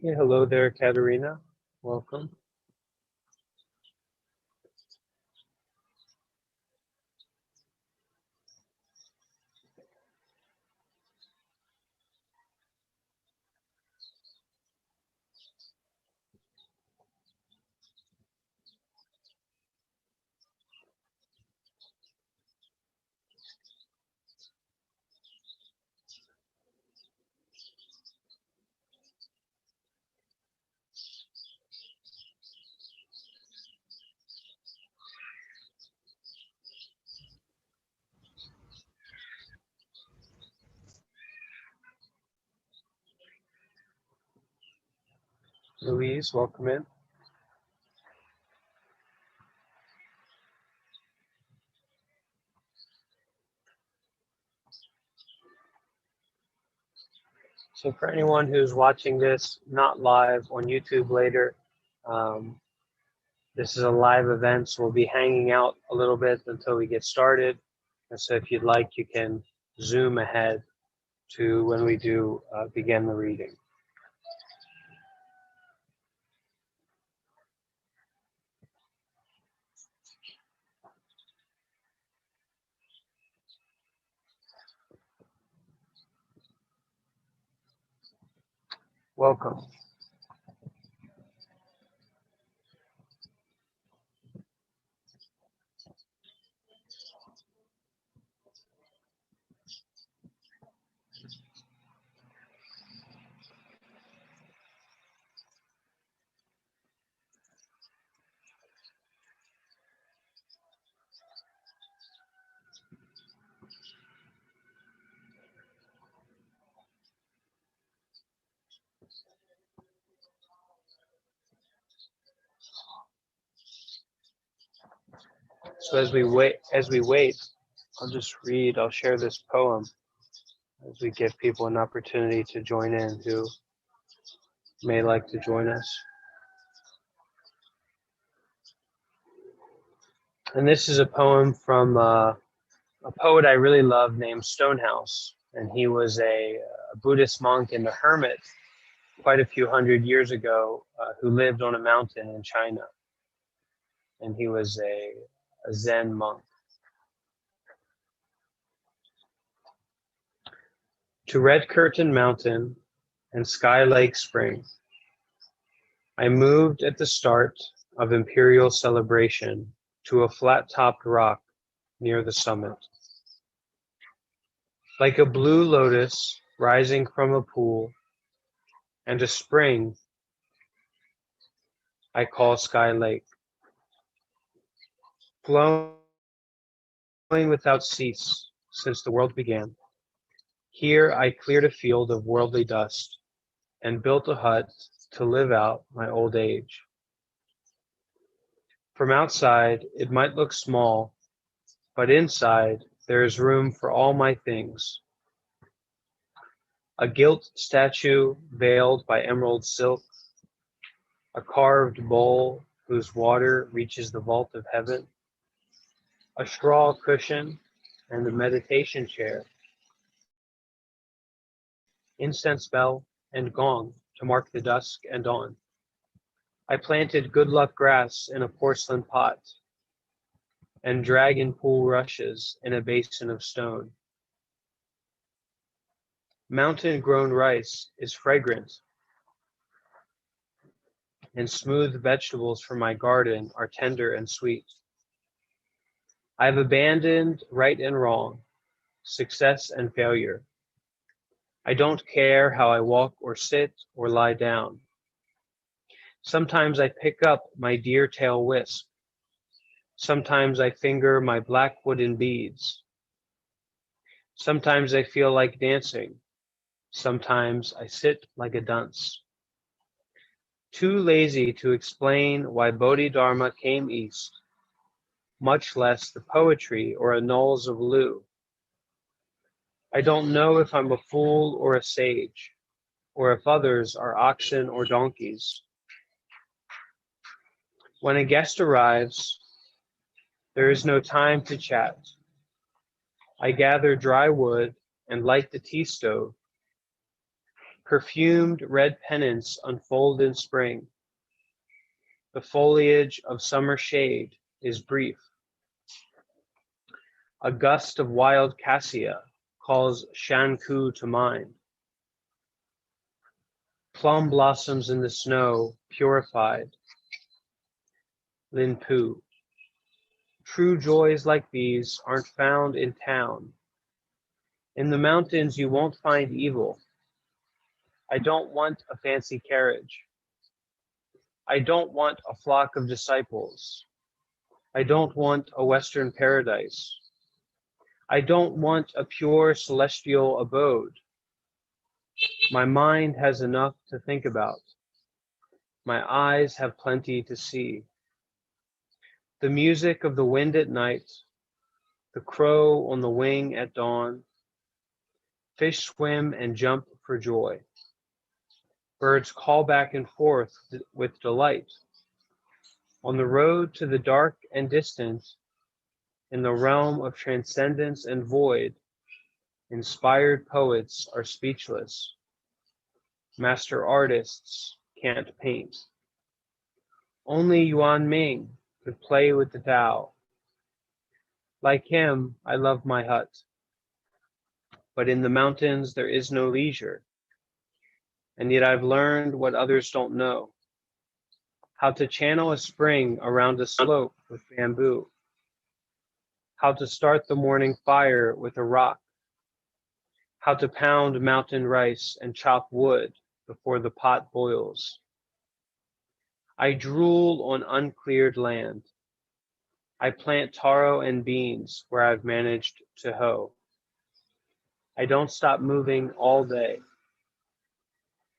Hey, hello there, Katerina. Welcome. Louise, welcome in. So for anyone who's watching this not live on YouTube later, um, this is a live event, so we'll be hanging out a little bit until we get started. And so if you'd like, you can zoom ahead to when we do begin the reading. Welcome. So as we wait, I'll share this poem as we give people an opportunity to join in who may like to join us. And this is a poem from a poet I really love named Stonehouse. And he was a Buddhist monk and a hermit quite a few hundred years ago who lived on a mountain in China. And he was a Zen monk. To Red Curtain Mountain and Sky Lake Spring, I moved at the start of imperial celebration to a flat-topped rock near the summit. Like a blue lotus rising from a pool, and a spring I call Sky Lake, flowing without cease since the world began. Here I cleared a field of worldly dust and built a hut to live out my old age. From outside it might look small, but inside there is room for all my things. A gilt statue veiled by emerald silk, a carved bowl whose water reaches the vault of heaven, a straw cushion and a meditation chair, incense bell and gong to mark the dusk and dawn. I planted good luck grass in a porcelain pot and dragon pool rushes in a basin of stone. Mountain-grown rice is fragrant, and smooth vegetables from my garden are tender and sweet. I have abandoned right and wrong, success and failure. I don't care how I walk or sit or lie down. Sometimes I pick up my deer tail wisp. Sometimes I finger my black wooden beads. Sometimes I feel like dancing. Sometimes I sit like a dunce. Too lazy to explain why Bodhidharma came east, much less the poetry or annals of Lu. I don't know if I'm a fool or a sage, or if others are oxen or donkeys. When a guest arrives, there is no time to chat. I gather dry wood and light the tea stove. Perfumed red pennants unfold in spring. The foliage of summer shade is brief. A gust of wild cassia calls Shanku to mind. Plum blossoms in the snow, purified. Linpu. True joys like these aren't found in town. In the mountains you won't find evil. I don't want a fancy carriage. I don't want a flock of disciples. I don't want a Western paradise. I don't want a pure celestial abode. My mind has enough to think about. My eyes have plenty to see. The music of the wind at night, the crow on the wing at dawn. Fish swim and jump for joy. Birds call back and forth with delight. On the road to the dark and distant, in the realm of transcendence and void, inspired poets are speechless. Master artists can't paint. Only Yuan Ming could play with the Tao. Like him, I love my hut. But in the mountains there is no leisure. And yet I've learned what others don't know. How to channel a spring around a slope with bamboo. How to start the morning fire with a rock. How to pound mountain rice and chop wood before the pot boils. I drool on uncleared land. I plant taro and beans where I've managed to hoe. I don't stop moving all day.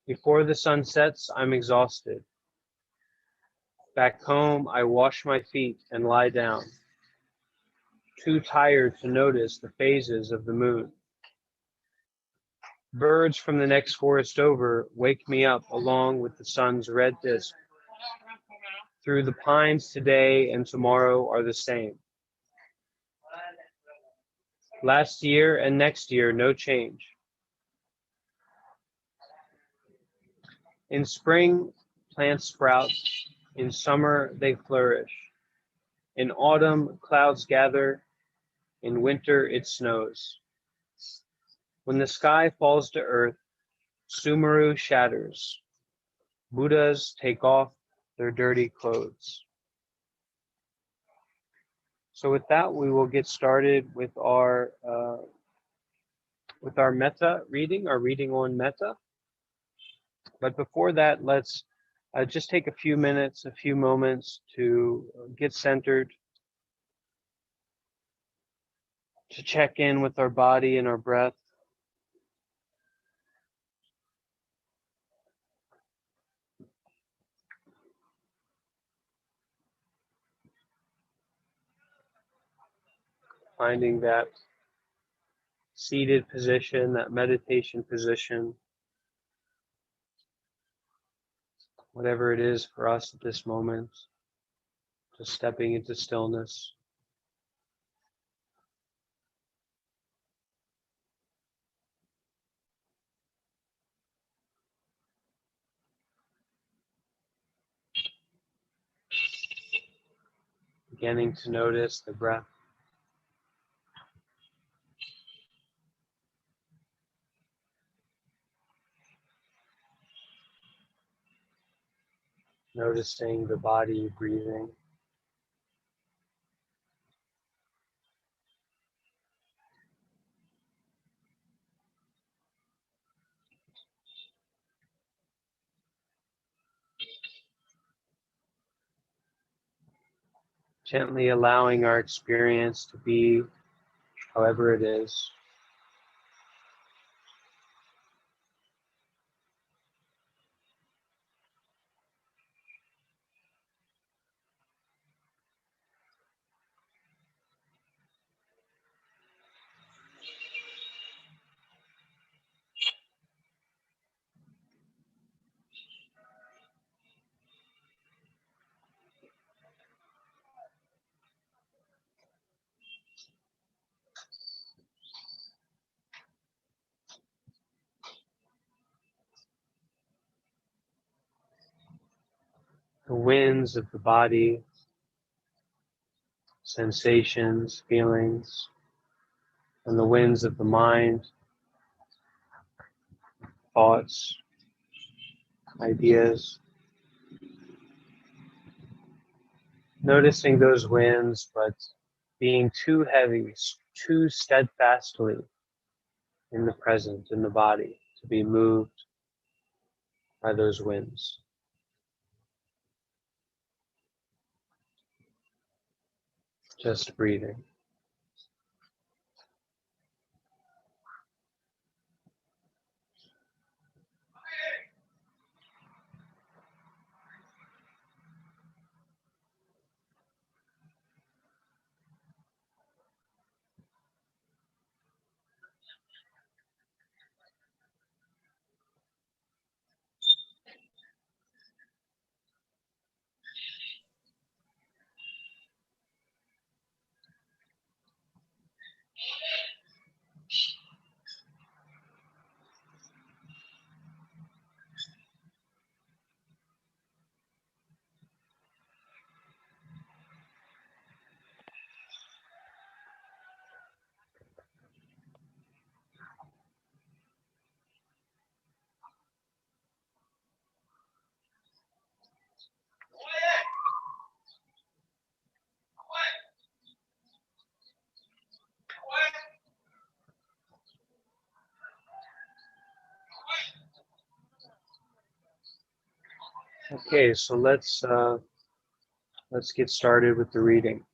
Before the sun sets, I'm exhausted. Back home, I wash my feet and lie down, too tired to notice the phases of the moon. Birds from the next forest over wake me up along with the sun's red disk. Through the pines today and tomorrow are the same. Last year and next year, no change. In spring, plants sprout. In summer, they flourish. In autumn, clouds gather. In winter, it snows. When the sky falls to earth, Sumeru shatters. Buddhas take off their dirty clothes. So with that, we will get started with our Metta reading, our reading on Metta. But before that, let's just take a few minutes, a few moments to get centered, to check in with our body and our breath. Finding that seated position, that meditation position, whatever it is for us at this moment, just stepping into stillness. Beginning to notice the breath. Noticing the body breathing. Gently allowing our experience to be however it is. the winds of the body, sensations, feelings, and the winds of the mind, thoughts, ideas. Noticing those winds, but being too heavy, too steadfastly in the present, in the body, to be moved by those winds. Just breathing. Okay, so let's get started with the reading.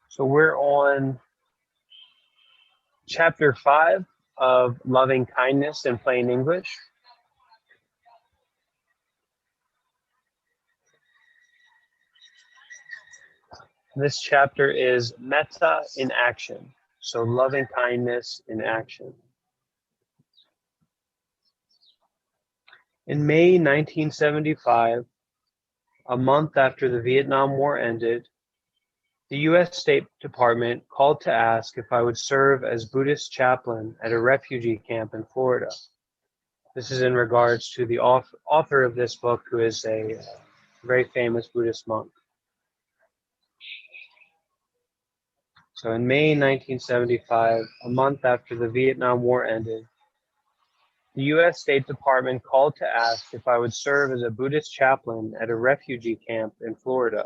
So we're on chapter 5 of Loving Kindness in Plain English. This chapter is Metta in action. So loving kindness in action. In May 1975, a month after the Vietnam War ended, the U.S. State Department called to ask if I would serve as Buddhist chaplain at a refugee camp in Florida. This is in regards to the author of this book, who is a very famous Buddhist monk. So in May 1975, a month after the Vietnam War ended, the U.S. State Department called to ask if I would serve as a Buddhist chaplain at a refugee camp in Florida.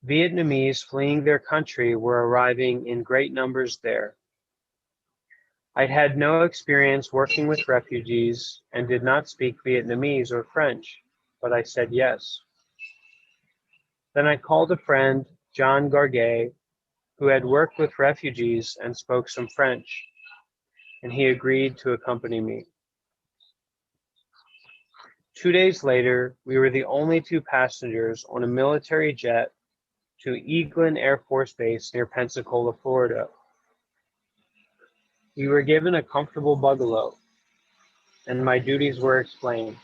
Vietnamese fleeing their country were arriving in great numbers there. I'd had no experience working with refugees and did not speak Vietnamese or French, but I said yes. Then I called a friend, John Gargay, who had worked with refugees and spoke some French, and he agreed to accompany me. 2 days later, we were the only 2 passengers on a military jet to Eglin Air Force Base near Pensacola, Florida. We were given a comfortable bungalow, and my duties were explained.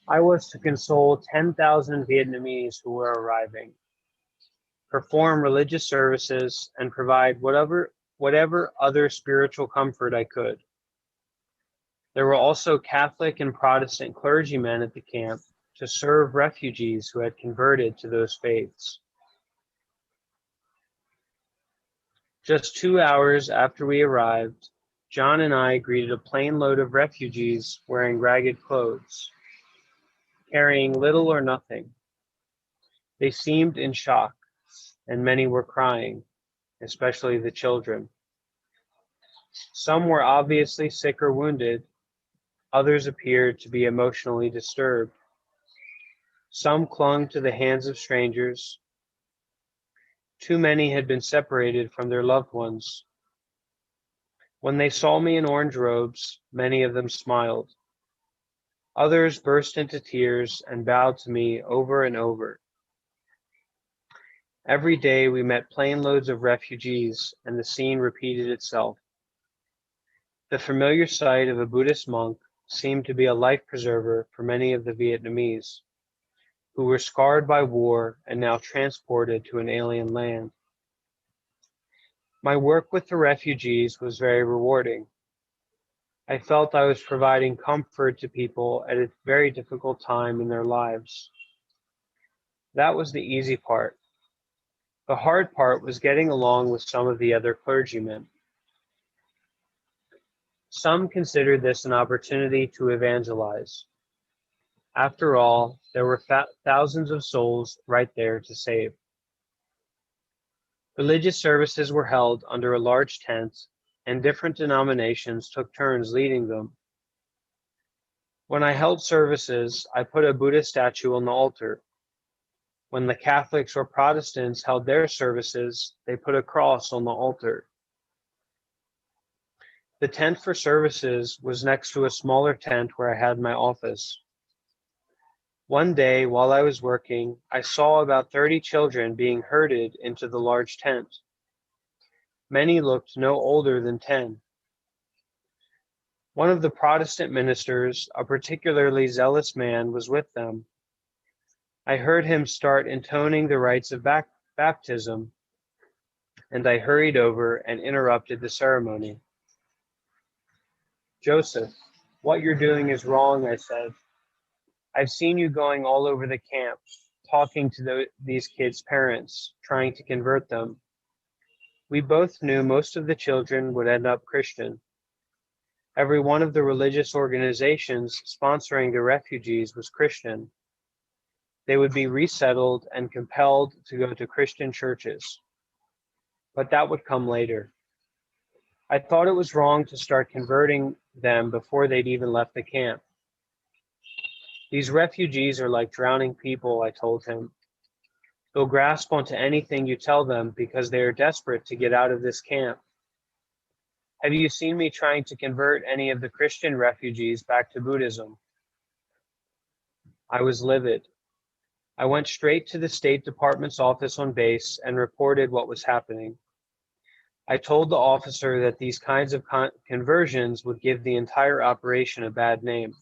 I was to console 10,000 Vietnamese who were arriving, perform religious services, and provide whatever other spiritual comfort I could. There were also Catholic and Protestant clergymen at the camp to serve refugees who had converted to those faiths. Just 2 hours after we arrived, John and I greeted a plane load of refugees wearing ragged clothes, carrying little or nothing. They seemed in shock, and many were crying, especially the children. Some were obviously sick or wounded. Others appeared to be emotionally disturbed. Some clung to the hands of strangers. Too many had been separated from their loved ones. When they saw me in orange robes, many of them smiled. Others burst into tears and bowed to me over and over. Every day we met plane loads of refugees, and the scene repeated itself. The familiar sight of a Buddhist monk seemed to be a life preserver for many of the Vietnamese, who were scarred by war and now transported to an alien land. My work with the refugees was very rewarding. I felt I was providing comfort to people at a very difficult time in their lives. That was the easy part. The hard part was getting along with some of the other clergymen. Some considered this an opportunity to evangelize. After all, there were thousands of souls right there to save. Religious services were held under a large tent, and different denominations took turns leading them. When I held services, I put a Buddha statue on the altar. When the Catholics or Protestants held their services, they put a cross on the altar. The tent for services was next to a smaller tent where I had my office. One day, while I was working, I saw about 30 children being herded into the large tent. Many looked no older than 10. One of the Protestant ministers, a particularly zealous man, was with them. I heard him start intoning the rites of baptism, and I hurried over and interrupted the ceremony. "Joseph, what you're doing is wrong," I said. "I've seen you going all over the camp, talking to these kids' parents, trying to convert them. We both knew most of the children would end up Christian. Every one of the religious organizations sponsoring the refugees was Christian. They would be resettled and compelled to go to Christian churches. But that would come later. I thought it was wrong to start converting them before they'd even left the camp. These refugees are like drowning people," I told him. "They'll grasp onto anything you tell them because they are desperate to get out of this camp. Have you seen me trying to convert any of the Christian refugees back to Buddhism?" I was livid. I went straight to the State Department's office on base and reported what was happening. I told the officer that these kinds of conversions would give the entire operation a bad name.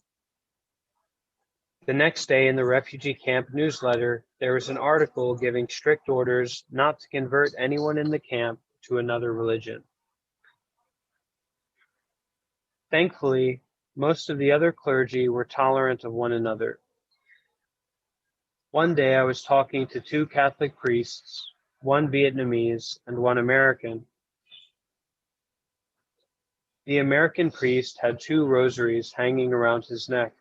The next day in the refugee camp newsletter, there was an article giving strict orders not to convert anyone in the camp to another religion. Thankfully, most of the other clergy were tolerant of one another. One day I was talking to 2 Catholic priests, one Vietnamese and one American. The American priest had 2 rosaries hanging around his neck,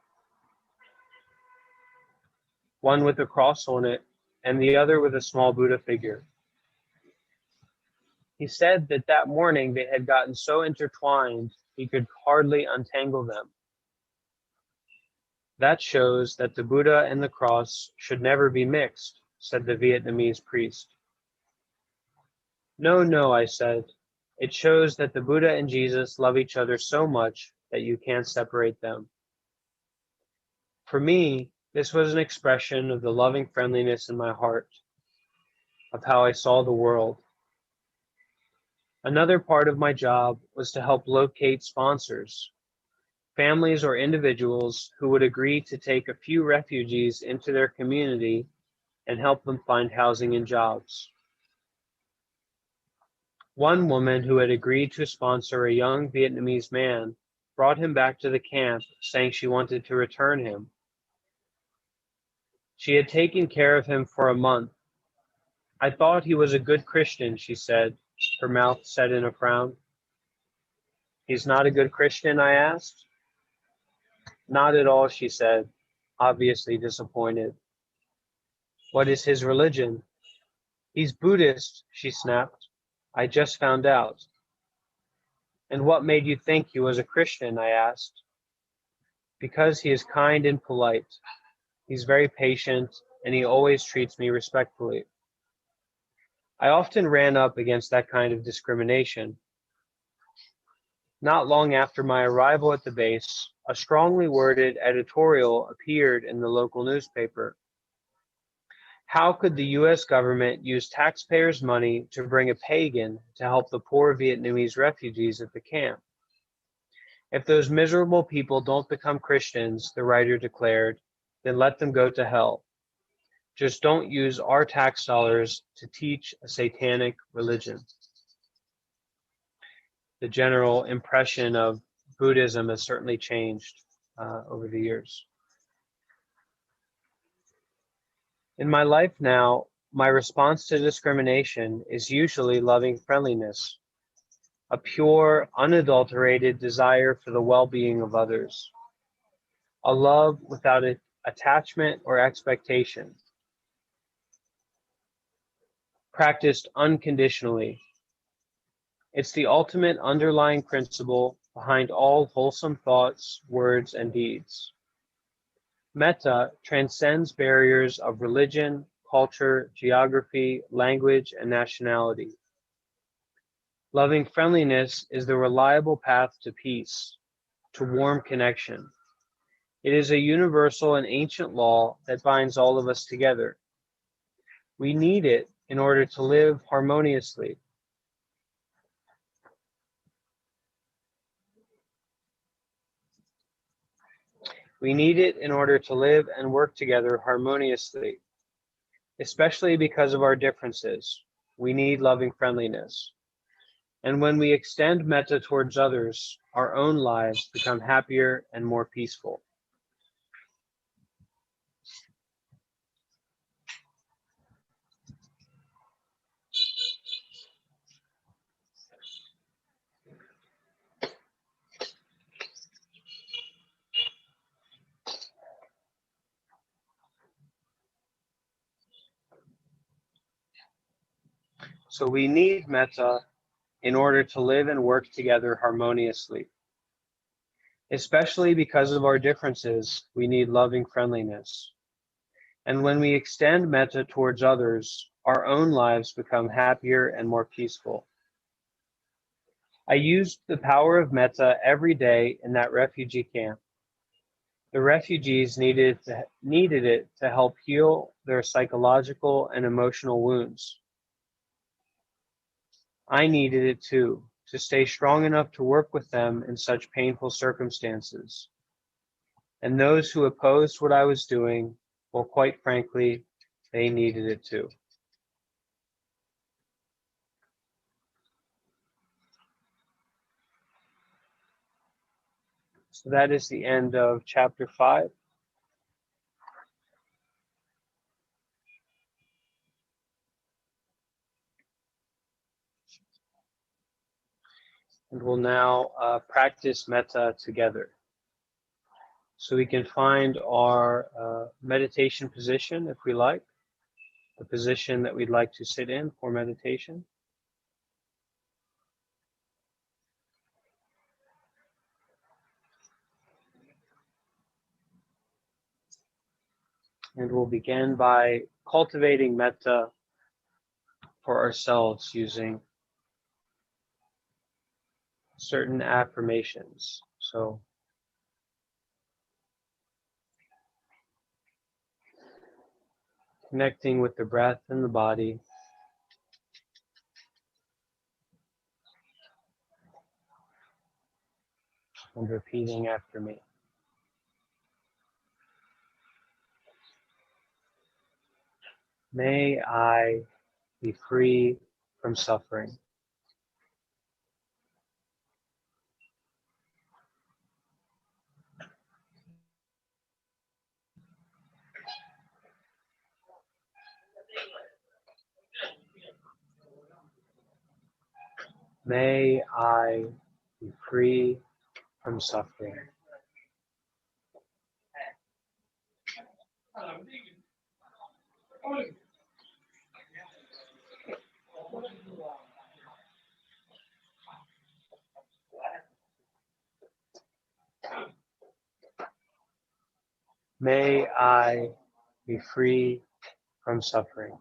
one with a cross on it and the other with a small Buddha figure. He said that morning they had gotten so intertwined he could hardly untangle them. "That shows that the Buddha and the cross should never be mixed," said the Vietnamese priest. No, I said. "It shows that the Buddha and Jesus love each other so much that you can't separate them." For me, this was an expression of the loving friendliness in my heart, of how I saw the world. Another part of my job was to help locate sponsors, families or individuals who would agree to take a few refugees into their community and help them find housing and jobs. One woman who had agreed to sponsor a young Vietnamese man brought him back to the camp, saying she wanted to return him. She had taken care of him for a month. "I thought he was a good Christian," she said, her mouth set in a frown. "He's not a good Christian?" I asked. "Not at all," she said, obviously disappointed. "What is his religion?" "He's Buddhist," she snapped. "I just found out." "And what made you think he was a Christian?" I asked. "Because he is kind and polite. He's very patient, and he always treats me respectfully." I often ran up against that kind of discrimination. Not long after my arrival at the base, a strongly worded editorial appeared in the local newspaper. How could the U.S. government use taxpayers' money to bring a pagan to help the poor Vietnamese refugees at the camp? If those miserable people don't become Christians, the writer declared, then let them go to hell. Just don't use our tax dollars to teach a satanic religion. The general impression of Buddhism has certainly changed over the years. In my life now, my response to discrimination is usually loving friendliness, a pure, unadulterated desire for the well-being of others, a love without attachment or expectation, practiced unconditionally. It's the ultimate underlying principle behind all wholesome thoughts, words, and deeds. Metta transcends barriers of religion, culture, geography, language, and nationality. Loving friendliness is the reliable path to peace, to warm connection. It is a universal and ancient law that binds all of us together. We need it in order to live harmoniously. We need it in order to live and work together harmoniously, especially because of our differences. We need loving friendliness. And when we extend metta towards others, our own lives become happier and more peaceful. So we need metta in order to live and work together harmoniously. Especially because of our differences, we need loving friendliness. And when we extend metta towards others, our own lives become happier and more peaceful. I used the power of metta every day in that refugee camp. The refugees needed it to help heal their psychological and emotional wounds. I needed it too, to stay strong enough to work with them in such painful circumstances. And those who opposed what I was doing, well, quite frankly, they needed it too. So that is the end of chapter 5. And we'll now practice metta together. So we can find our meditation position if we like, the position that we'd like to sit in for meditation. And we'll begin by cultivating metta for ourselves using certain affirmations. So connecting with the breath and the body, and repeating after me. May I be free from suffering. May I be free from suffering. May I be free from suffering.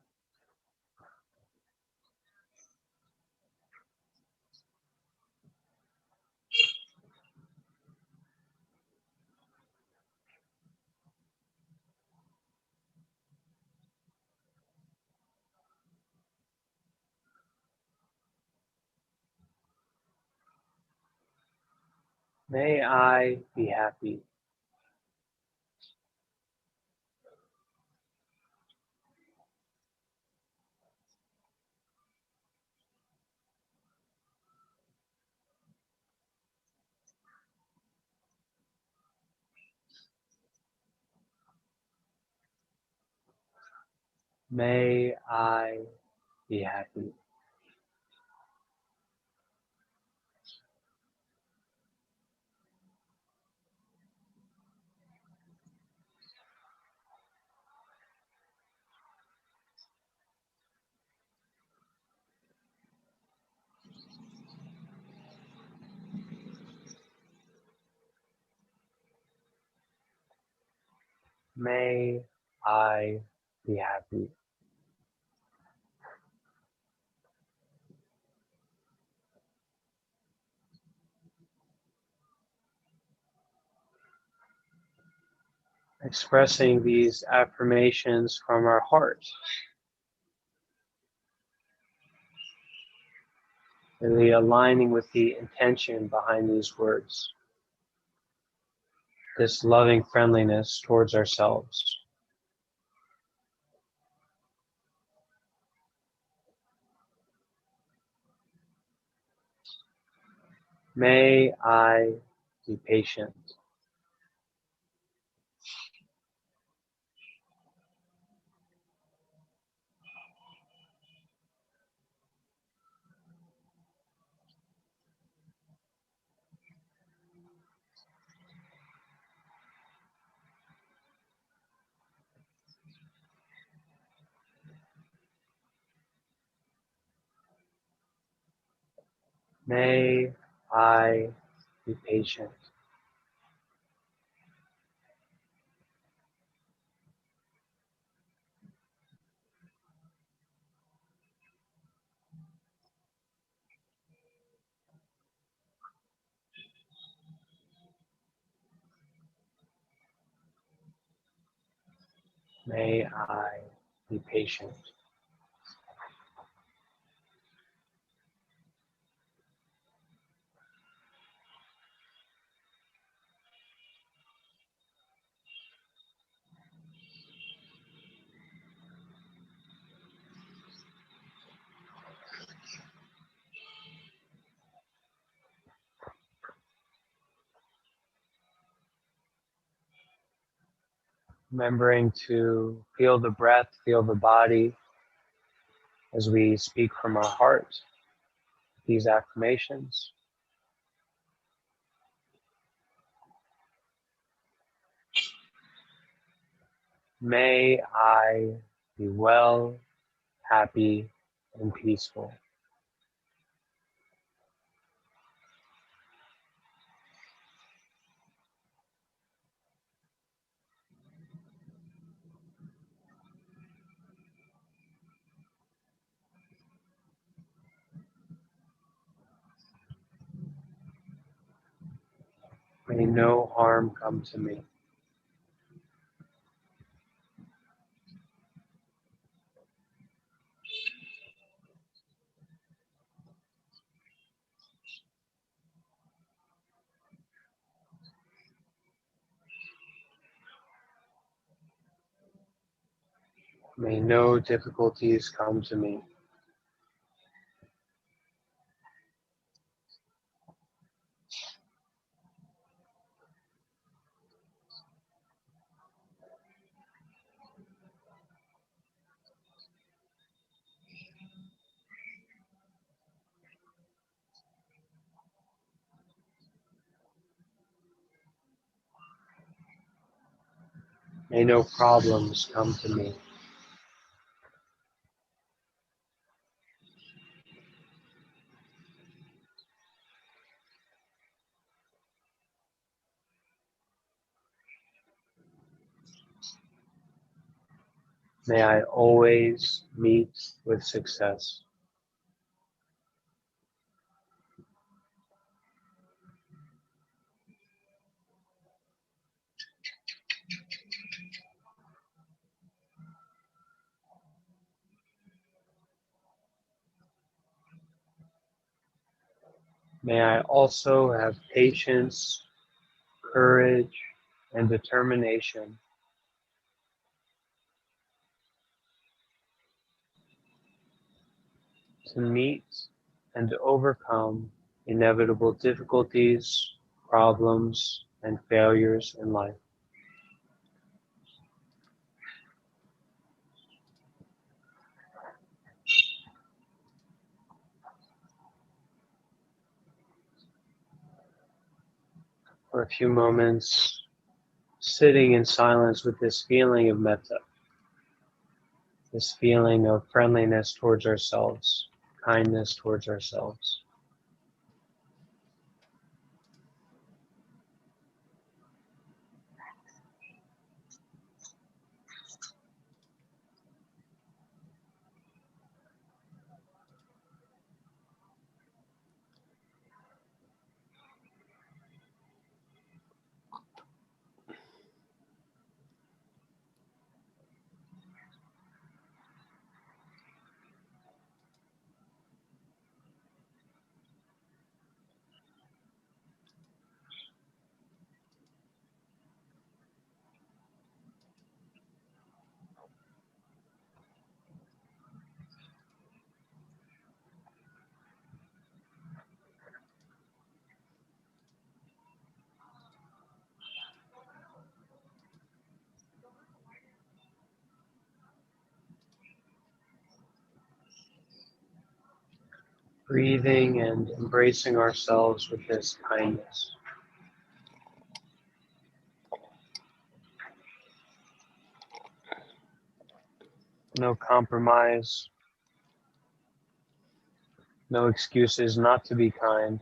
May I be happy. May I be happy. May I be happy. Expressing these affirmations from our heart, really aligning with the intention behind these words, this loving friendliness towards ourselves. May I be patient. May I be patient. May I be patient. Remembering to feel the breath, feel the body as we speak from our heart these affirmations. May I be well, happy, and peaceful. May no harm come to me. May no difficulties come to me. May no problems come to me. May I always meet with success. May I also have patience, courage, and determination to meet and overcome inevitable difficulties, problems, and failures in life. For a few moments, sitting in silence with this feeling of metta, this feeling of friendliness towards ourselves, kindness towards ourselves. Breathing and embracing ourselves with this kindness. No compromise, no excuses not to be kind.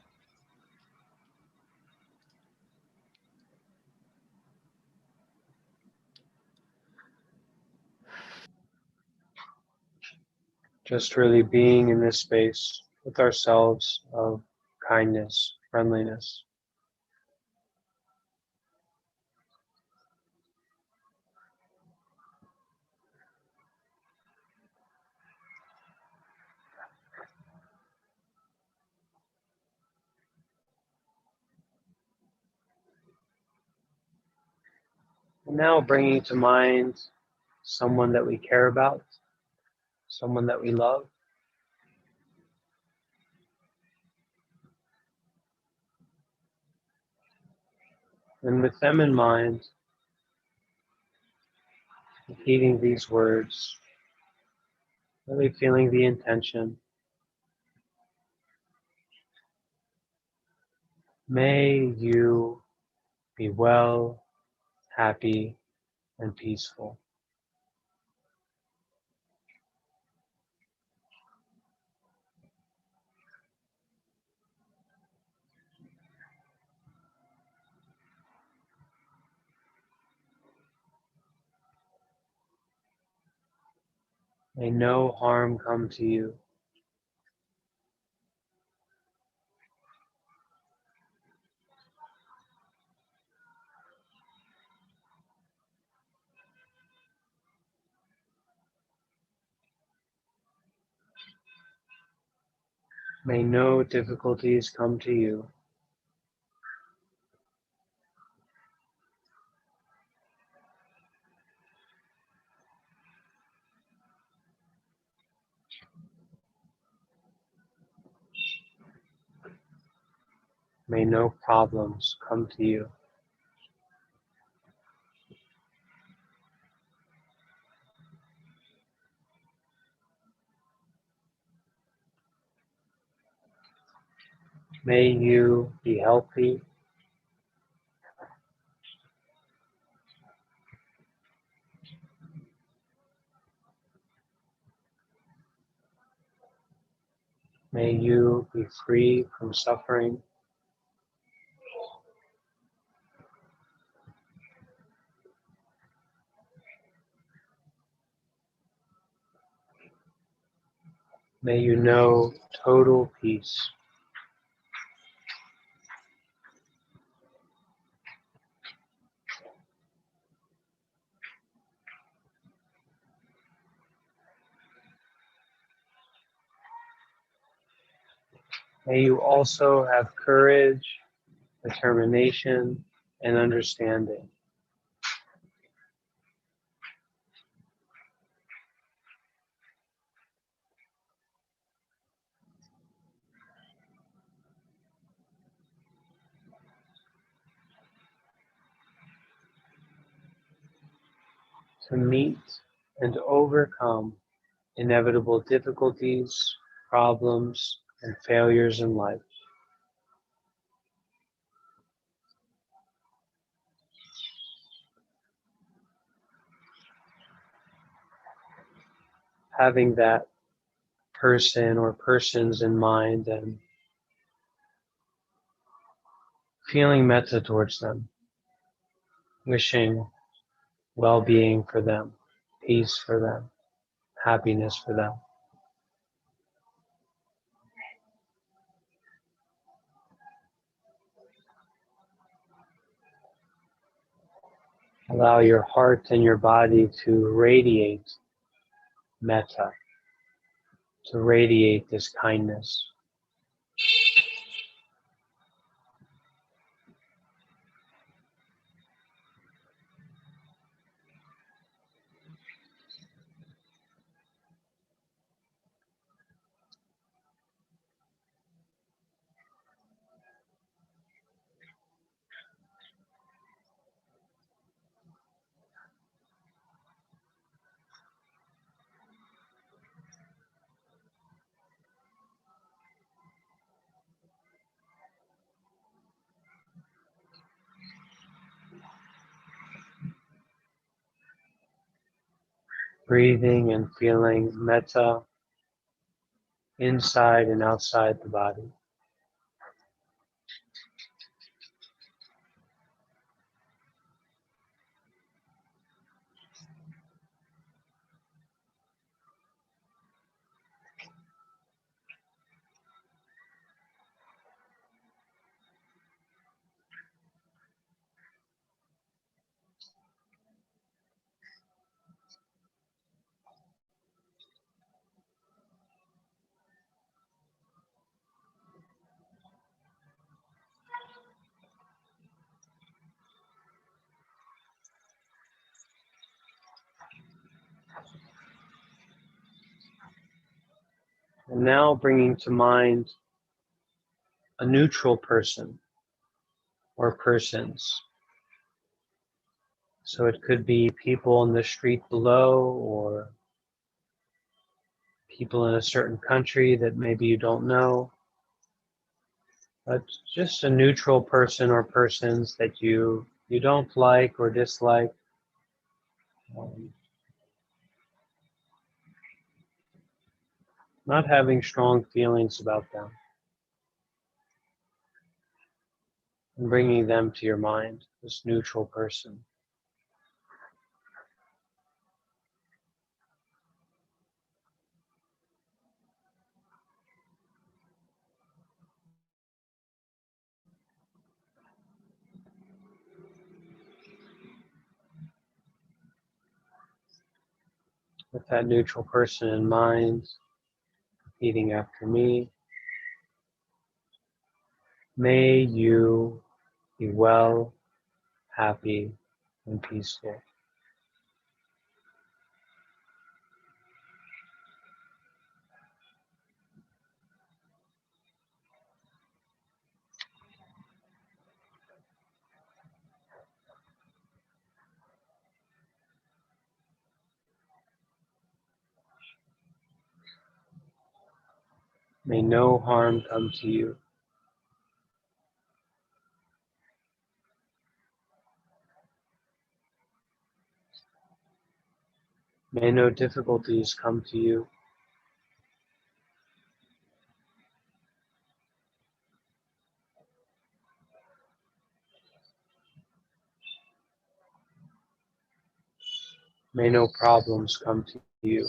Just really being in this space with ourselves of kindness, friendliness. And now bringing to mind someone that we care about, someone that we love. And with them in mind, repeating these words, really feeling the intention. May you be well, happy, and peaceful. May no harm come to you. May no difficulties come to you. May no problems come to you. May you be healthy. May you be free from suffering. May you know total peace. May you also have courage, determination, and understanding. To meet and overcome inevitable difficulties, problems, and failures in life. Having that person or persons in mind and feeling metta towards them, wishing well-being for them, peace for them, happiness for them. Allow your heart and your body to radiate metta, to radiate this kindness. Breathing and feeling metta inside and outside the body. And now bringing to mind a neutral person or persons. So it could be people in the street below or people in a certain country that maybe you don't know. But just a neutral person or persons that you don't like or dislike. Not having strong feelings about them. And bringing them to your mind, this neutral person. With that neutral person in mind, repeating after me. May you be well, happy, and peaceful. May no harm come to you. May no difficulties come to you. May no problems come to you.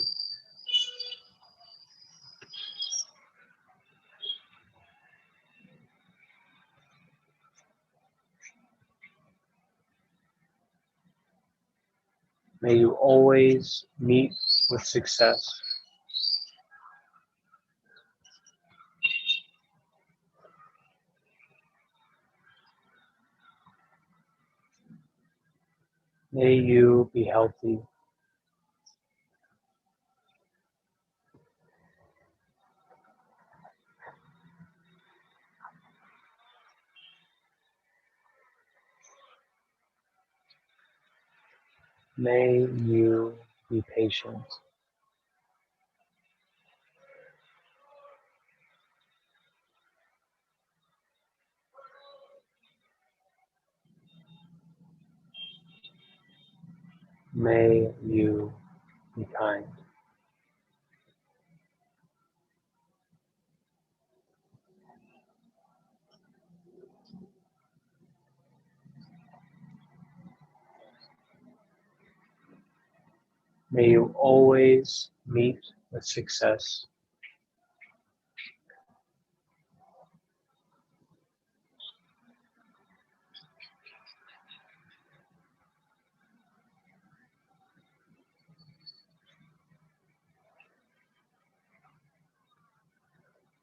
May you always meet with success. May you be healthy. May you be patient. May you be kind. May you always meet with success.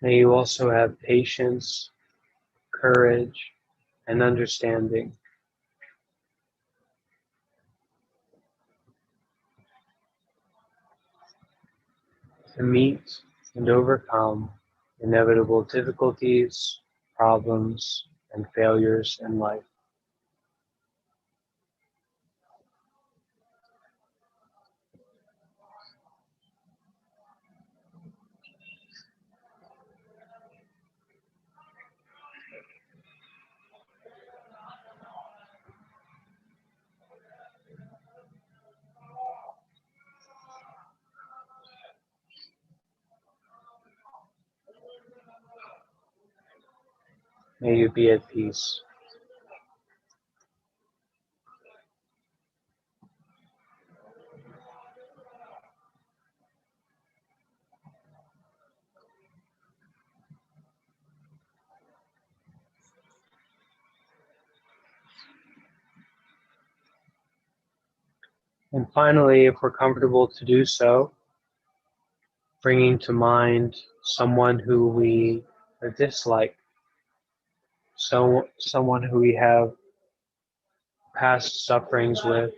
May you also have patience, courage, and understanding to meet and overcome inevitable difficulties, problems, and failures in life. May you be at peace. And finally, if we're comfortable to do so, bringing to mind someone who we dislike, someone who we have past sufferings with,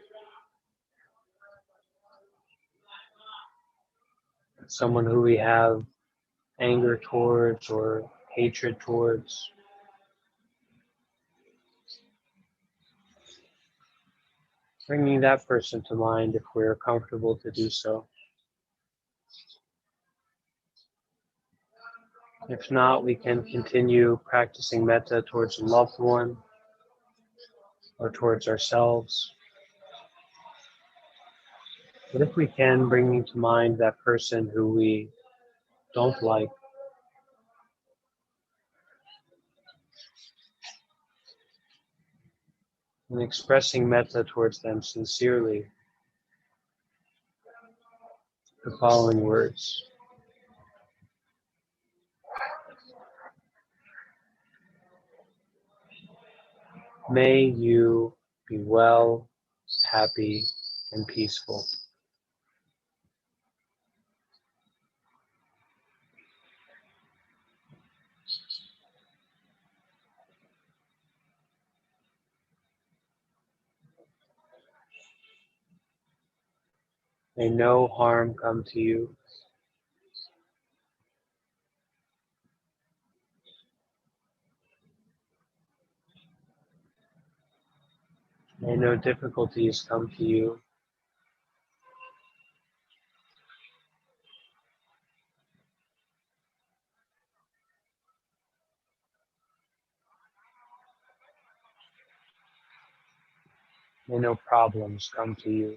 someone who we have anger towards or hatred towards. Bringing that person to mind if we're comfortable to do so. If not, we can continue practicing metta towards a loved one or towards ourselves. But if we can, bringing to mind that person who we don't like, and expressing metta towards them sincerely, the following words. May you be well, happy, and peaceful. May no harm come to you. May no difficulties come to you. May no problems come to you.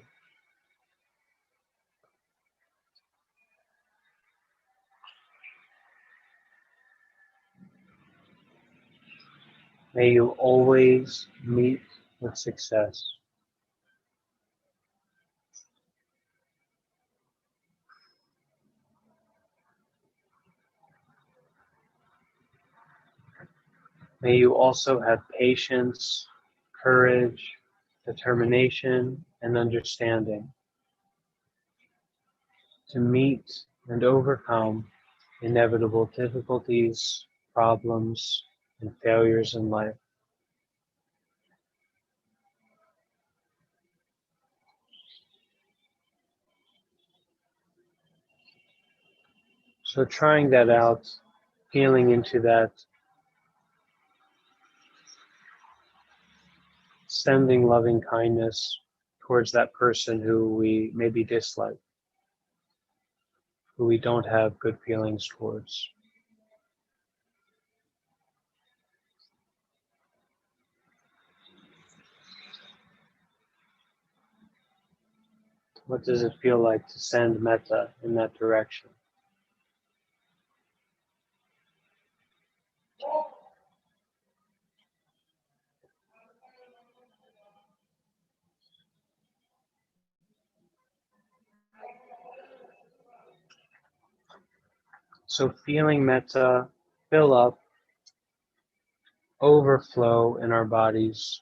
May you always meet with success. May you also have patience, courage, determination, and understanding to meet and overcome inevitable difficulties, problems, and failures in life. So trying that out, feeling into that, sending loving kindness towards that person who we maybe dislike, who we don't have good feelings towards. What does it feel like to send metta in that direction? So feeling metta fill up, overflow in our bodies.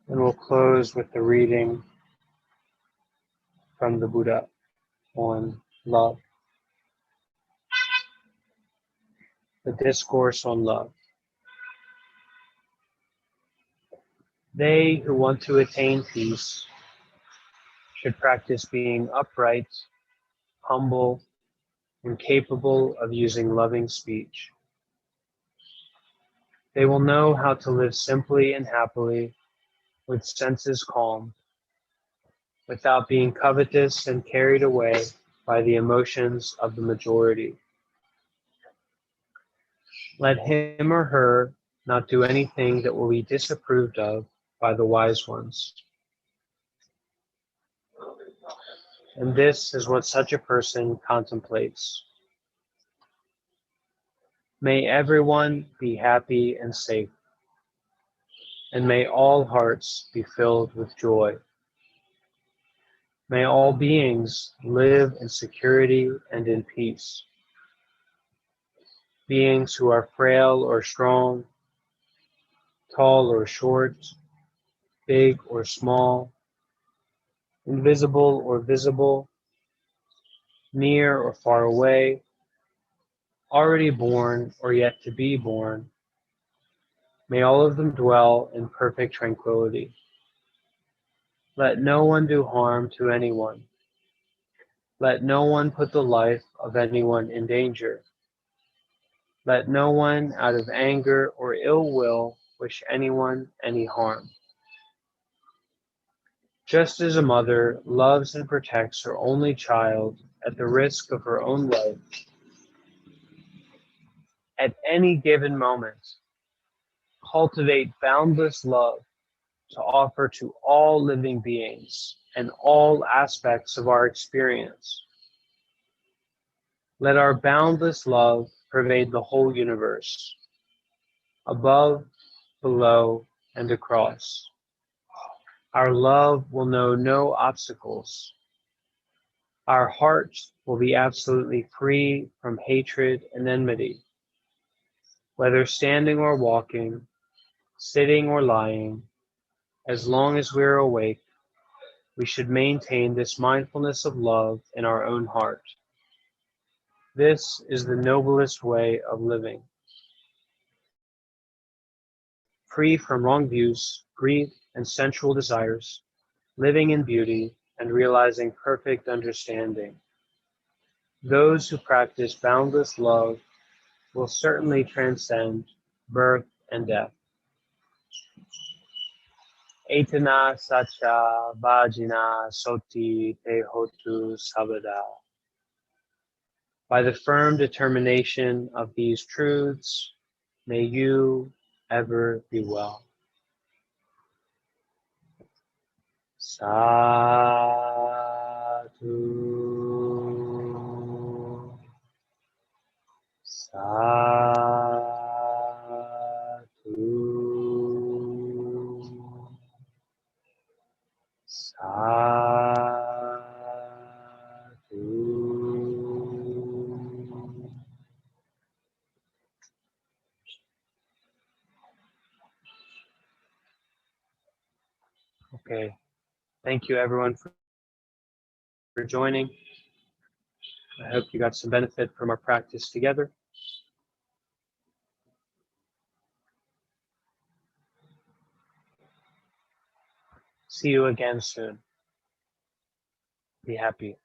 And we'll close with the reading from the Buddha on love. The discourse on love. They who want to attain peace should practice being upright, humble, and capable of using loving speech. They will know how to live simply and happily, with senses calm, without being covetous and carried away by the emotions of the majority. Let him or her not do anything that will be disapproved of by the wise ones. And this is what such a person contemplates. May everyone be happy and safe, and may all hearts be filled with joy. May all beings live in security and in peace. Beings who are frail or strong, tall or short, big or small, invisible or visible, near or far away, already born or yet to be born, may all of them dwell in perfect tranquility. Let no one do harm to anyone. Let no one put the life of anyone in danger. Let no one out of anger or ill will wish anyone any harm. Just as a mother loves and protects her only child at the risk of her own life, at any given moment, cultivate boundless love to offer to all living beings and all aspects of our experience. Let our boundless love pervade the whole universe, above, below, and across. Our love will know no obstacles. Our hearts will be absolutely free from hatred and enmity. Whether standing or walking, sitting or lying, as long as we are awake, we should maintain this mindfulness of love in our own heart. This is the noblest way of living. Free from wrong views, greed, and sensual desires, living in beauty and realizing perfect understanding. Those who practice boundless love will certainly transcend birth and death. Etana sacha vajina soti te hotu sabada. By the firm determination of these truths, may you ever be well. Sadhu. Sadhu. Sadhu. Okay, thank you everyone for joining. I hope you got some benefit from our practice together. See you again soon. Be happy.